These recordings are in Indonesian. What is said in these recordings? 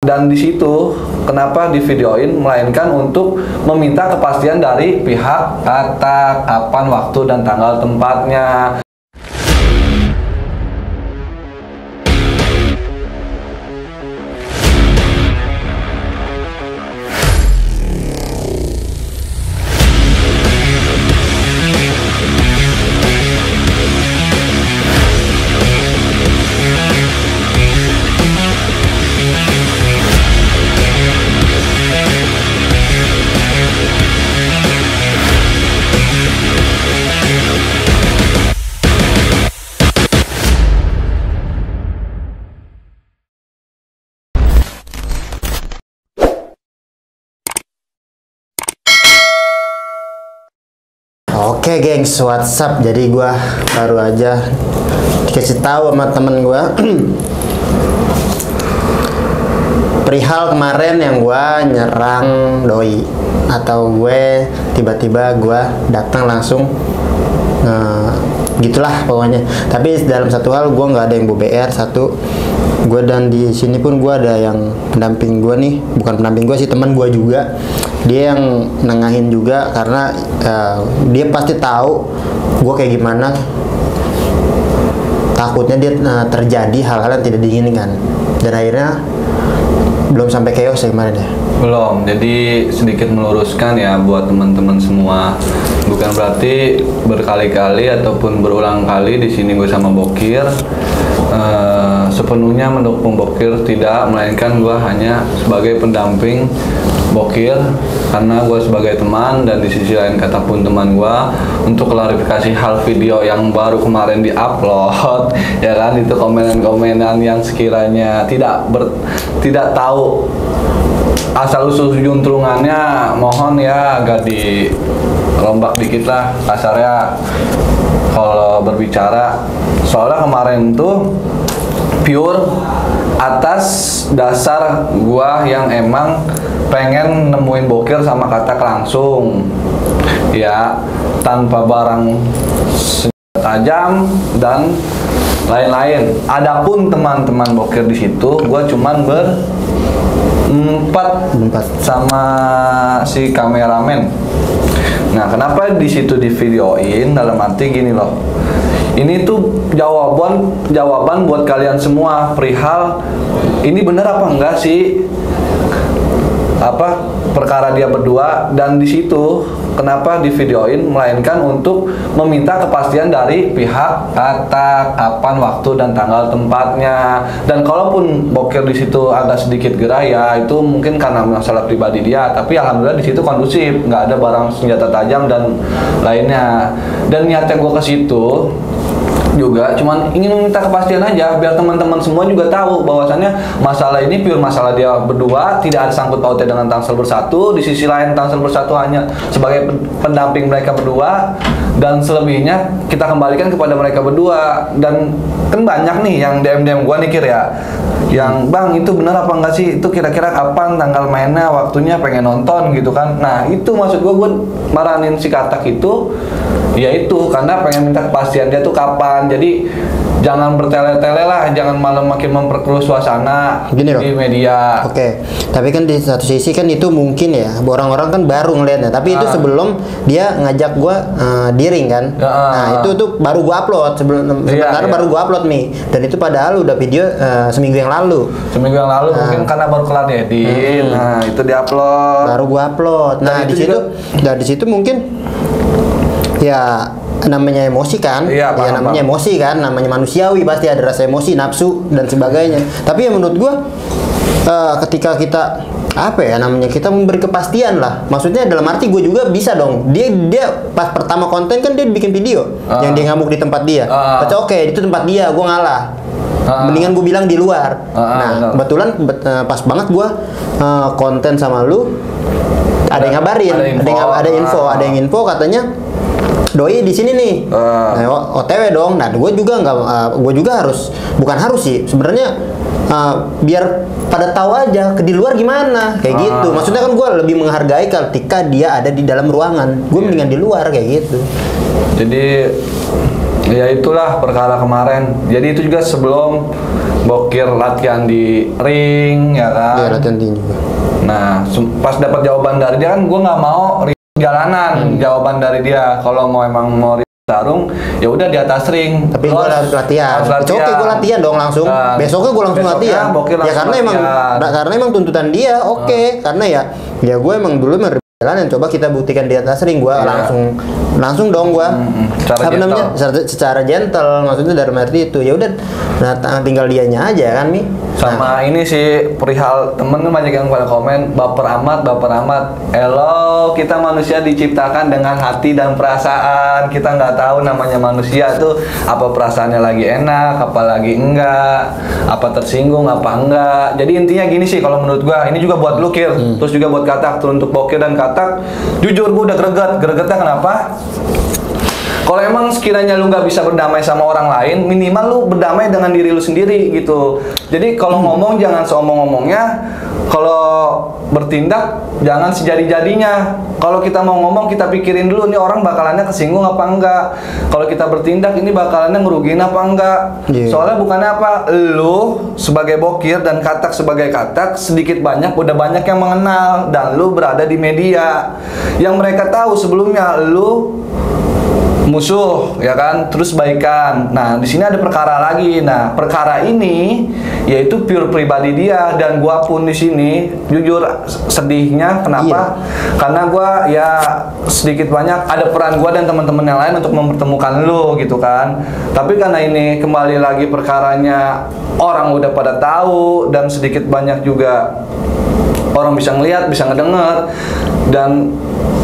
Dan di situ kenapa divideoin, melainkan untuk meminta kepastian dari pihak kata, kapan, waktu, dan tanggal tempatnya. Oke gengs, WhatsApp. Jadi gua baru aja dikasih tahu sama temen gua perihal kemarin yang gua nyerang doi, atau gue tiba-tiba gua datang langsung gitulah pokoknya. Tapi dalam satu hal gua nggak ada yang BR satu. Gue dan di sini pun gue ada yang pendamping gue nih, bukan pendamping gue sih, teman gue juga. Dia yang nengahin juga karena dia pasti tahu gue kayak gimana. Takutnya dia terjadi hal-hal yang tidak diinginkan. Dan akhirnya belum sampai chaos ya kemarin ya. Belum. Jadi sedikit meluruskan ya buat teman-teman semua. Bukan berarti berkali-kali ataupun berulang kali di sini gue sama Bokir sepenuhnya mendukung Bokir, tidak, melainkan gue hanya sebagai pendamping Bokir karena gue sebagai teman, dan di sisi lain kata pun teman gue untuk klarifikasi hal video yang baru kemarin diupload ya kan, itu komenan-komenan yang sekiranya tidak tahu asal usul juntrungannya, mohon ya agak dirombak dikit lah kasarnya kalau berbicara. Soalnya kemarin tuh pure atas dasar gua yang emang pengen nemuin Bokir sama Katak langsung ya, tanpa barang senjata tajam dan lain-lain. Adapun teman-teman Bokir di situ gua cuman berempat sama si kameramen. Nah, kenapa di situ di videoin? Dalam arti gini loh. Ini tuh jawaban buat kalian semua perihal ini bener apa enggak sih perkara dia berdua, dan di situ kenapa divideoin, melainkan untuk meminta kepastian dari pihak kata, kapan, waktu, dan tanggal tempatnya. Dan kalaupun Bokir di situ agak sedikit gerah ya itu mungkin karena masalah pribadi dia, tapi alhamdulillah di situ kondusif, nggak ada barang senjata tajam dan lainnya. Dan niatnya gue ke situ juga cuman ingin meminta kepastian aja biar teman-teman semua juga tahu bahwasannya masalah ini pure masalah dia berdua, tidak ada sangkut pautnya dengan Tangsel Bersatu. Di sisi lain Tangsel Bersatu hanya sebagai pendamping mereka berdua, dan selebihnya kita kembalikan kepada mereka berdua. Dan kan banyak nih yang DM gua nih Kir ya, yang bang itu benar apa enggak sih, itu kira-kira kapan tanggal mainnya, waktunya, pengen nonton gitu kan. Nah itu maksud gua marahin si Katak itu ya itu karena pengen minta kepastian dia tuh kapan. Jadi jangan bertele-tele lah, jangan malah makin memperkeruh suasana gini di media. Oke, tapi kan di satu sisi kan itu mungkin ya orang-orang kan baru ngelihatnya, tapi itu sebelum dia ngajak gua diring kan. Nah itu tuh baru gua upload sebentar baru gua upload nih, dan itu padahal udah video seminggu yang lalu Mungkin karena baru kelar edit. Nah itu diupload, baru gua upload. Nah di situ mungkin ya namanya emosi kan, namanya emosi kan, namanya manusiawi, pasti ada rasa emosi, nafsu dan sebagainya. Tapi ya menurut gua ketika kita kita memberi kepastian lah, maksudnya dalam arti gue juga bisa dong, dia pas pertama konten kan dia bikin video yang dia ngamuk di tempat dia, oke itu tempat dia, gue ngalah, mendingan gue bilang di luar. Nah kebetulan pas banget gue konten sama lu, ada yang ngabarin, ada yang info katanya doi di sini nih, OTW dong. Nah, gue juga harus, bukan harus sih sebenarnya, biar pada tahu aja di luar gimana kayak gitu. Maksudnya kan gue lebih menghargai ketika dia ada di dalam ruangan, gue mendingan di luar kayak gitu. Jadi ya itulah perkara kemarin. Jadi itu juga sebelum Bokir latihan di ring, ya kan? Iya, latihan tinju juga. Nah, pas dapat jawaban dari dia kan gue nggak mau jalanan jawaban dari dia. Kalau emang mau tarung, ya udah di atas ring. Tapi gue harus latihan. Oke, gue latihan dong langsung. Besoknya gue langsung latihan. Ya karena emang tuntutan dia. Oke. Karena ya gue emang dulu jalanan, coba kita buktikan di atas ring. Gue langsung dong gue secara gentle, maksudnya dari arti itu ya udah. Nah, tinggal dianya aja kan, Mi. Sama ini sih perihal temen banyak yang pada komen baper amat. Elo, kita manusia diciptakan dengan hati dan perasaan. Kita nggak tahu namanya manusia tuh apa perasaannya lagi enak, apa lagi enggak, apa tersinggung, apa enggak. Jadi intinya gini sih kalau menurut gua, ini juga buat lu Kir, terus juga buat Katak, untuk Bokir dan Katak. Jujur gua udah gregetnya kenapa? Kalau emang sekiranya lu nggak bisa berdamai sama orang lain, minimal lu berdamai dengan diri lu sendiri gitu. Jadi kalau ngomong jangan seomong-omongnya, kalau bertindak jangan sejadi-jadinya. Kalau kita mau ngomong kita pikirin dulu nih orang bakalannya kesinggung apa enggak. Kalau kita bertindak ini bakalannya ngerugiin apa enggak. Soalnya bukannya apa, lu sebagai Bokir dan Katak sebagai Katak sedikit banyak udah banyak yang mengenal dan lu berada di media. Yang mereka tahu sebelumnya lu musuh, ya kan, terus baikan. Nah, di sini ada perkara lagi. Nah, perkara ini yaitu pure pribadi dia dan gua pun di sini jujur sedihnya kenapa? Karena gua ya sedikit banyak ada peran gua dan teman-teman yang lain untuk mempertemukan lu gitu kan. Tapi karena ini kembali lagi perkaranya orang udah pada tahu dan sedikit banyak juga orang bisa ngelihat, bisa ngedenger, dan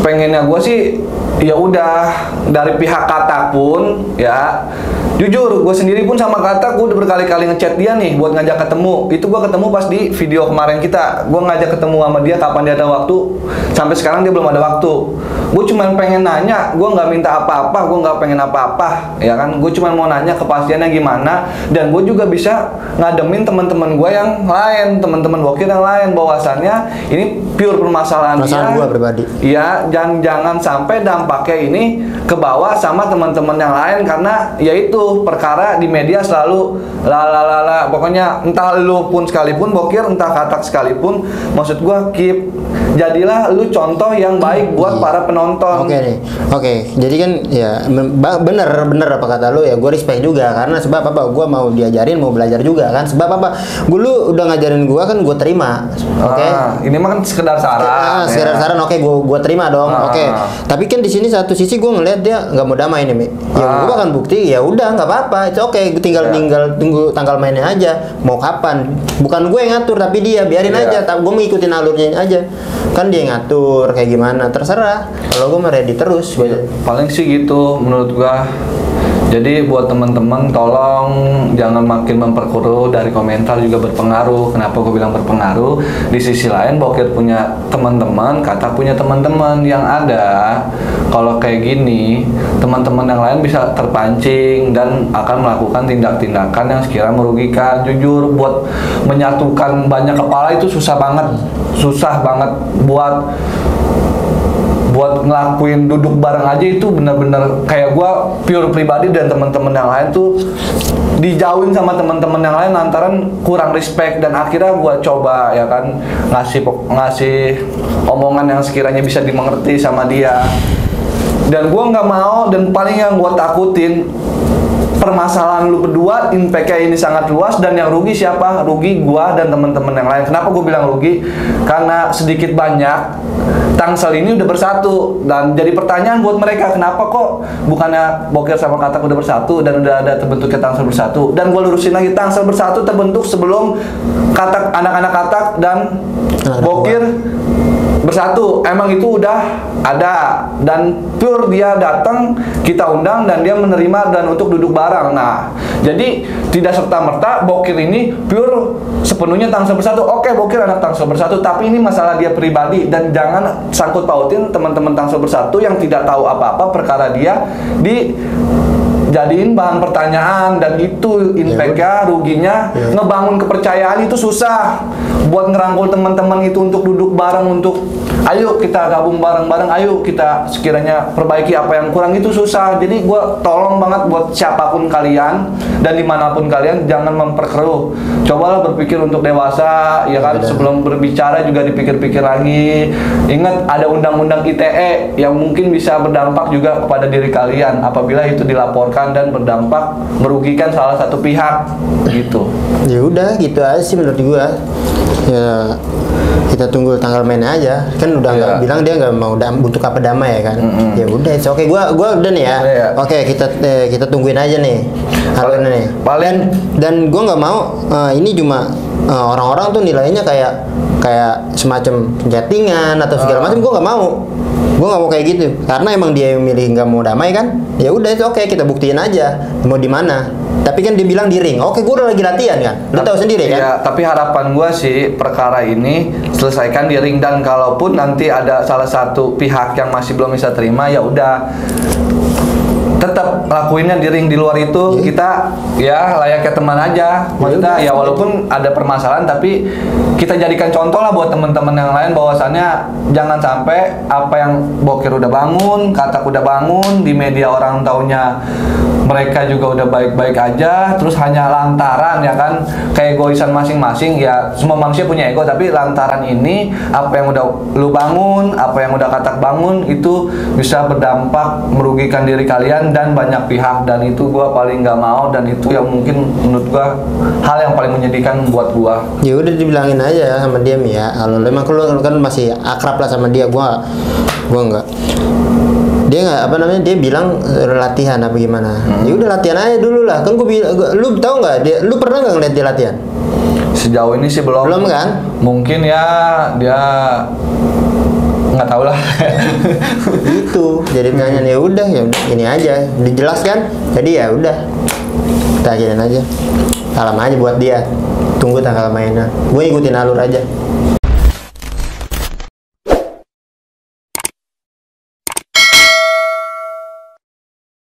pengennya gua sih ya udah dari pihak Katak pun ya jujur gue sendiri pun sama Katak gue udah berkali-kali ngechat dia nih buat ngajak ketemu. Itu gue ketemu pas di video kemarin kita, gue ngajak ketemu sama dia kapan dia ada waktu, sampai sekarang dia belum ada waktu. Gue cuma pengen nanya, gue nggak minta apa-apa, gue nggak pengen apa-apa, ya kan. Gue cuma mau nanya kepastiannya gimana, dan gue juga bisa ngademin teman-teman gue yang lain, teman-teman Bokir yang lain, bahwasannya ini pure permasalahan dia. Gue pribadi. Ya, jangan sampai dampaknya ini ke bawah sama teman-teman yang lain, karena yaitu perkara di media selalu pokoknya entah lu pun sekalipun Bokir, entah Katak sekalipun, maksud gue jadilah lu contoh yang baik buat para penonton. Oke. Jadi kan ya bener apa kata lu ya, gue respect juga karena sebab apa, gue mau diajarin, mau belajar juga kan. Sebab apa, lu udah ngajarin gue kan, gue terima. Ini mah kan sekedar saran. Sekedar saran, gue terima dong. Tapi kan di sini satu sisi gue ngeliat dia nggak mau damai nih, Mi. Ya gue akan bukti, ya udah nggak apa-apa, itu tinggal tunggu tanggal mainnya aja, mau kapan. Bukan gue yang ngatur, tapi dia biarin aja. Gue mau ikutin alurnya aja. Kan dia yang ngatur kayak gimana, terserah. Kalau gue mau ready terus. Paling sih gitu menurut gue. Jadi buat teman-teman tolong jangan makin memperkeruh, dari komentar juga berpengaruh. Kenapa gue bilang berpengaruh? Di sisi lain Bokir punya teman-teman, Katak punya teman-teman yang ada. Kalau kayak gini, teman-teman yang lain bisa terpancing dan akan melakukan tindak-tindakan yang sekiranya merugikan. Jujur buat menyatukan banyak kepala itu susah banget buat ngelakuin duduk bareng aja itu bener-bener kayak gue pure pribadi dan teman-teman yang lain tuh dijauhin sama teman-teman yang lain lantaran kurang respect, dan akhirnya gue coba ya kan ngasih omongan yang sekiranya bisa dimengerti sama dia. Dan gue nggak mau, dan paling yang gue takutin permasalahan lu berdua, impactnya ini sangat luas, dan yang rugi siapa? Rugi gua dan teman-teman yang lain. Kenapa gua bilang rugi? Karena sedikit banyak Tangsel ini udah bersatu, dan jadi pertanyaan buat mereka, kenapa kok bukannya Bokir sama Katak udah bersatu dan udah ada terbentuknya Tangsel bersatu? Dan gua lurusin lagi, Tangsel bersatu terbentuk sebelum Katak, anak-anak Katak dan Bokir bersatu. Emang itu udah ada, dan pure dia datang, kita undang dan dia menerima dan untuk duduk bareng. Nah, jadi tidak serta-merta Bokir ini pure sepenuhnya Tangsel bersatu. Oke, Bokir anak Tangsel bersatu, tapi ini masalah dia pribadi, dan jangan sangkut pautin teman-teman Tangsel bersatu yang tidak tahu apa-apa perkara dia jadiin bahan pertanyaan, dan itu impact-nya, ruginya ngebangun kepercayaan itu susah. Buat ngerangkul teman-teman itu untuk duduk bareng, untuk ayo kita gabung bareng-bareng, ayo kita sekiranya perbaiki apa yang kurang, itu susah. Jadi gue tolong banget buat siapapun kalian dan dimanapun kalian, jangan memperkeruh. Cobalah berpikir untuk dewasa, ya kan. Sebelum berbicara juga dipikir-pikir lagi. Ingat ada undang-undang ITE yang mungkin bisa berdampak juga kepada diri kalian apabila itu dilaporkan dan berdampak merugikan salah satu pihak gitu. Ya udah gitu aja sih menurut gue. Ya kita tunggu tanggal mainnya aja, kan udah nggak bilang dia nggak mau untuk apa damai ya kan. Ya udah, oke, gua udah nih ya. Oke, kita tungguin aja nih hal ini nih. Dan gua nggak mau ini cuma orang-orang tuh nilainya kayak semacam chattingan atau segala macam. Gua nggak mau kayak gitu, karena emang dia yang milih nggak mau damai kan. Ya udah, itu oke, kita buktiin aja mau di mana. Tapi kan dia bilang di ring. Oke, gue udah lagi latihan kan. Lu tahu sendiri kan? Ya, tapi harapan gue sih perkara ini selesaikan di ring, dan kalaupun nanti ada salah satu pihak yang masih belum bisa terima, ya udah tetap lakuinnya di ring. Di luar itu kita ya layaknya teman aja. Maksudnya ya walaupun ada permasalahan, tapi kita jadikan contoh lah buat teman-teman yang lain, bahwasannya jangan sampai apa yang Bokir udah bangun, Katak udah bangun, di media orang taunya mereka juga udah baik-baik aja, terus hanya lantaran ya kan keegoisan masing-masing. Ya semua manusia punya ego, tapi lantaran ini apa yang udah lu bangun, apa yang udah Katak bangun, itu bisa berdampak merugikan diri kalian dan banyak pihak, dan itu gua paling nggak mau, dan itu yang mungkin menurut gua hal yang paling menyedihkan buat gua. Ya udah dibilangin aja sama dia ya, kalau emang lu kan masih akrab lah sama dia. Gua nggak, dia nggak apa namanya, dia bilang latihan apa gimana. Ya udah latihan aja dulu lah kan. Lu tahu nggak dia, lu pernah nggak ngeliat dia latihan? Sejauh ini sih belum kan. Mungkin ya dia nggak tahu lah. Itu jadi pertanyaan. Ya udah ini aja dijelaskan, jadi ya udah kita ajarin aja, salam aja buat dia, tunggu tanggal mainnya, gue ikutin alur aja.